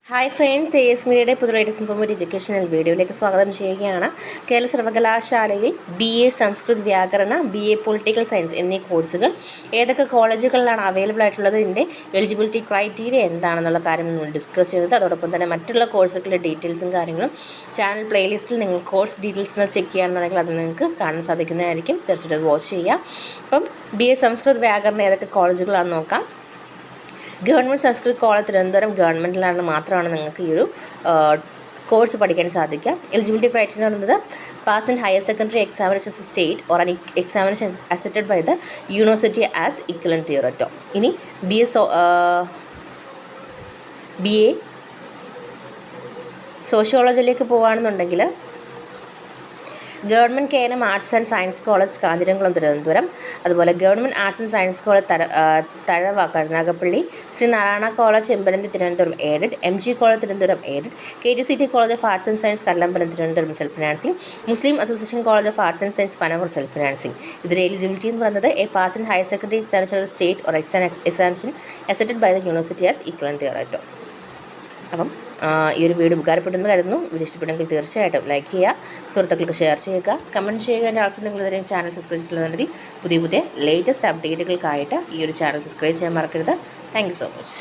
Hi friends, AS മീഡിയയുടെ പുതിയ latest informative educational വീഡിയോയിലേക്ക് സ്വാഗതം ചെയ്യുകയാണ്. കേരള സർവകലാശാലയിൽ BA സംസ്കൃത് വ്യാകരണ, BA പൊളിറ്റിക്കൽ സയൻസ് എന്നീ കോഴ്സുകൾ ഏതൊക്കെ കോളേജുകളിലാണ് അവൈലബിൾ ആയിട്ടുള്ളത്, ഇതിൻ്റെ എലിജിബിലിറ്റി ക്രൈറ്റീരിയ എന്താണെന്നുള്ള കാര്യം നമ്മൾ ഡിസ്കസ് ചെയ്യുന്നത്. അതോടൊപ്പം തന്നെ മറ്റുള്ള കോഴ്സുകളുടെ ഡീറ്റെയിൽസും കാര്യങ്ങളും ചാനൽ പ്ലേലിസ്റ്റിൽ നിങ്ങൾ കോഴ്സ് ഡീറ്റെയിൽസ് ചെക്ക് ചെയ്യുകയാണെന്നുണ്ടെങ്കിൽ അത് നിങ്ങൾക്ക് കാണാൻ സാധിക്കുന്നതായിരിക്കും. തീർച്ചയായിട്ടും അത് വാച്ച് ചെയ്യുക. അപ്പം BA സംസ്കൃത് വ്യാകരണം ഏതൊക്കെ കോളേജുകളാണെന്ന് നോക്കാം. ഗവൺമെൻറ് സംസ്കൃത് കോളേജ് തിരുവനന്തപുരം ഗവൺമെൻറ്റിലാണ് മാത്രമാണ് നിങ്ങൾക്ക് ഈ ഒരു കോഴ്സ് പഠിക്കാൻ സാധിക്കുക. എലിജിബിലിറ്റി ക്രൈറ്റീരിയ എന്ന് പറയുന്നത് pass in higher secondary examination state or an examination accepted by the university as equivalent thereto. ഇനി BA സോഷ്യോളജിയിലേക്ക് പോവുകയാണെന്നുണ്ടെങ്കിൽ government KNM arts and science college Kanjiramkulam Thiruvananthapuram, അതുപോലെ government arts and science college Thazhava Karunagappally, Sree Narayana college Chempazhanthy Thiruvananthapuram aided, MG college Thiruvananthapuram aided, KTCT college of arts and science Kallambalam Thiruvananthapuram self financing, Muslim association college of arts and science Panavoor self financing. ഇതിൻ്റെ eligibility എന്ന് പറയുന്നത് a pass in higher secondary examination state or examination accepted by the university as equivalent thereto. അപ്പം ഈ ഒരു video ഉപകാരപ്പെട്ടെന്ന് കരുതുന്നു. Video ഇഷ്ടപ്പെട്ടെങ്കിൽ തീർച്ചയായിട്ടും like ചെയ്യുക, സുഹൃത്തുക്കൾക്ക് ഷെയർ ചെയ്യുക, കമൻറ്റ് ചെയ്യുക. എൻ്റെ ആൾസോ നിങ്ങൾ ഇതിനെ ചാനൽ സബ്സ്ക്രൈബ് ചെയ്യുന്നുണ്ടെങ്കിൽ പുതിയ ലേറ്റസ്റ്റ് അപ്ഡേറ്റുകൾക്കായിട്ട് ഈ ഒരു ചാനൽ സബ്സ്ക്രൈബ് ചെയ്യാൻ മറക്കരുത്. Thank you so much.